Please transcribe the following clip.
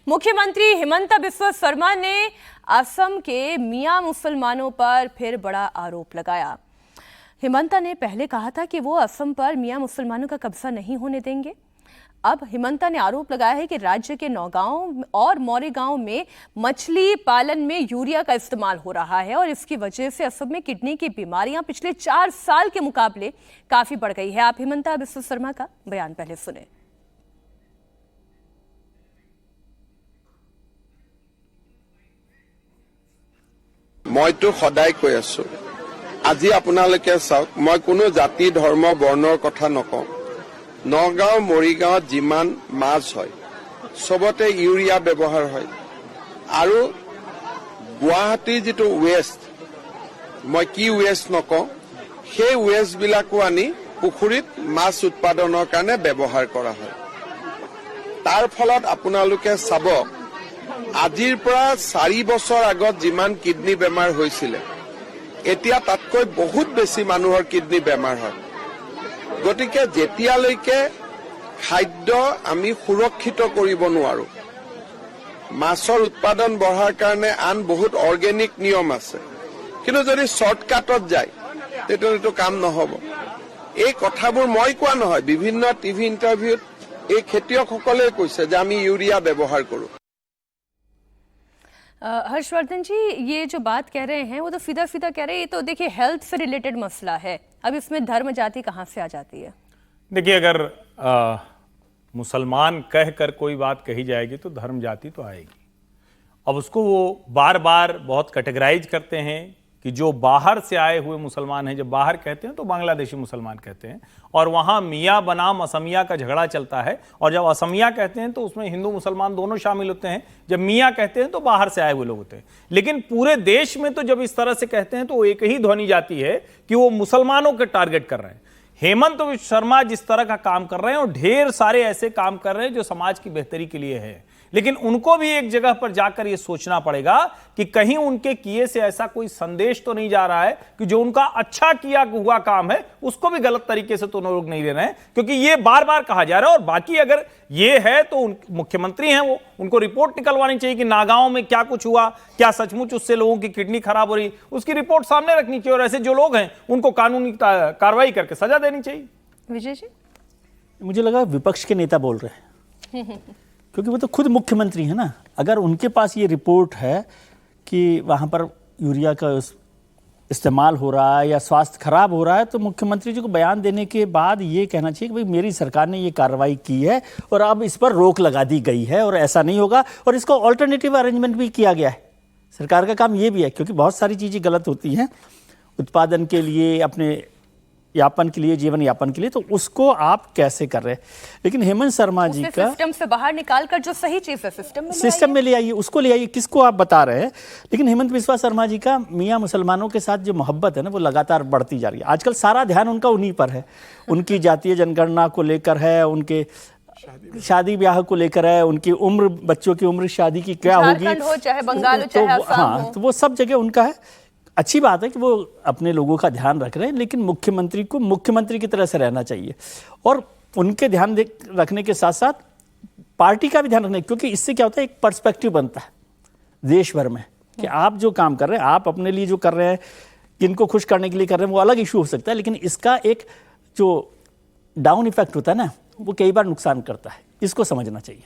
मुख्यमंत्री हिमंता बिस्वा शर्मा ने असम के मियां मुसलमानों पर फिर बड़ा आरोप लगाया। हिमंता ने पहले कहा था कि वो असम पर मियां मुसलमानों का कब्जा नहीं होने देंगे। अब हिमंता ने आरोप लगाया है कि राज्य के नौगांव और मोरेगांव में मछली पालन में यूरिया का इस्तेमाल हो रहा है और इसकी वजह से असम में किडनी की बीमारियां पिछले 4 साल के मुकाबले काफी बढ़ गई है। आप हिमंता बिस्वा शर्मा का बयान पहले सुने। মইতো সদায় কৈ আছো, আজি আপোনালোকে চাওক, মই কোনো জাতি ধৰ্ম বৰ্ণৰ কথা নকওঁ। নগাঁও মৰিগাঁৱত যিমান মাছ হয় সবতে ইউৰিয়া ব্যৱহাৰ হয় আৰু গুৱাহাটীৰ যিটো ৱেষ্ট, মই কি ৱেষ্ট নকওঁ, সেই ৱেষ্ট বিলাকো আনি পুখুৰীত মাছ উৎপাদনৰ কাৰণে ব্যৱহাৰ কৰা হয়। তাৰ ফলত আপোনালোকে চাব, আজিৰ পৰা 4 বছৰ আগত যিমান কিডনী বেমাৰ হৈছিল, এতিয়া তাতকৈ বহুত বেছি মানুহৰ কিডনী বেমাৰ হয়। গতিকে যেতিয়ালৈকে খাদ্য আমি সুৰক্ষিত কৰিব নোৱাৰো, মাছৰ উৎপাদন বঢ়াৰ কাৰণে আন বহুত অৰ্গেনিক নিয়ম আছে, কিন্তু যদি শৰ্টকাটত যায় তেতিয়াতো কাম নহব। এই কথাবোৰ মই কোৱা নহয়, বিভিন্ন টিভি ইণ্টাৰভিউত এই খেতিয়কসকলে কৈছে যে আমি ইউৰিয়া ব্যৱহাৰ কৰো। हर्षवर्धन जी, ये जो बात कह रहे हैं वो तो सीधा सीधा कह रहे हैं, ये तो देखिए हेल्थ से रिलेटेड मसला है। अब इसमें धर्म जाति कहाँ से आ जाती है? देखिए, अगर मुसलमान कहकर कोई बात कही जाएगी तो धर्म जाति तो आएगी। अब उसको वो बार बार बहुत कैटेगराइज करते हैं कि जो बाहर से आए हुए मुसलमान हैं, जब बाहर कहते हैं तो बांग्लादेशी मुसलमान कहते हैं, और वहाँ मियाँ बनाम असमिया का झगड़ा चलता है। और जब असमिया कहते हैं तो उसमें हिंदू मुसलमान दोनों शामिल होते हैं, जब मियाँ कहते हैं तो बाहर से आए हुए लोग होते हैं। लेकिन पूरे देश में तो जब इस तरह से कहते हैं तो एक ही ध्वनि जाती है कि वो मुसलमानों के टारगेट कर रहे हैं। हेमंत बिस्वा शर्मा जिस तरह का काम कर रहे हैं और ढेर सारे ऐसे काम कर रहे हैं जो समाज की बेहतरी के लिए है, लेकिन उनको भी एक जगह पर जाकर यह सोचना पड़ेगा कि कहीं उनके किए से ऐसा कोई संदेश तो नहीं जा रहा है कि जो उनका अच्छा किया हुआ काम है उसको भी गलत तरीके से तो लोग नहीं ले रहे हैं, क्योंकि ये बार बार कहा जा रहा है। और बाकी अगर ये है तो मुख्यमंत्री हैं, वो उनको रिपोर्ट निकलवानी चाहिए कि नागांव में क्या कुछ हुआ, क्या सचमुच उससे लोगों की किडनी खराब हो रही, उसकी रिपोर्ट सामने रखनी चाहिए और ऐसे जो लोग हैं उनको कानूनी कार्रवाई करके सजा देनी चाहिए। विजय जी, मुझे लगा विपक्ष के नेता बोल रहे हैं क्योंकि वो तो खुद मुख्यमंत्री है ना। अगर उनके पास ये रिपोर्ट है कि वहाँ पर यूरिया का इस्तेमाल हो रहा है या स्वास्थ्य खराब हो रहा है, तो मुख्यमंत्री जी को बयान देने के बाद ये कहना चाहिए कि भाई मेरी सरकार ने ये कार्रवाई की है और अब इस पर रोक लगा दी गई है और ऐसा नहीं होगा, और इसको ऑल्टरनेटिव अरेंजमेंट भी किया गया है। सरकार का काम ये भी है, क्योंकि बहुत सारी चीज़ें गलत होती हैं उत्पादन के लिए, अपने यापन के लिए, जीवन यापन के लिए, तो उसको आप कैसे कर रहे हैं। लेकिन हेमंत शर्मा जी का सिस्टम से बाहर निकालकर जो सही चीज है सिस्टम में ले आइए, उसको ले आइए, किसको आप बता रहे हैं। लेकिन हेमंत बिस्वा शर्मा जी का मियाँ मुसलमानों के साथ जो मोहब्बत है ना, वो लगातार बढ़ती जा रही है। आजकल सारा ध्यान उनका उन्हीं पर है, उनकी जातीय जनगणना को लेकर है, उनके शादी ब्याह को लेकर है, उनकी उम्र, बच्चों की उम्र शादी की क्या होगी, चाहे बंगाल हो चाहे असम हो, तो वो सब जगह उनका है। अच्छी बात है कि वो अपने लोगों का ध्यान रख रहे हैं, लेकिन मुख्यमंत्री को मुख्यमंत्री की तरह से रहना चाहिए और उनके ध्यान रखने के साथ साथ पार्टी का भी ध्यान रखना, क्योंकि इससे क्या होता है, एक पर्सपेक्टिव बनता है देश भर में कि आप जो काम कर रहे हैं, आप अपने लिए जो कर रहे हैं, किनको खुश करने के लिए कर रहे हैं, वो अलग इशू हो सकता है, लेकिन इसका एक जो डाउन इफेक्ट होता है ना, वो कई बार नुकसान करता है। इसको समझना चाहिए।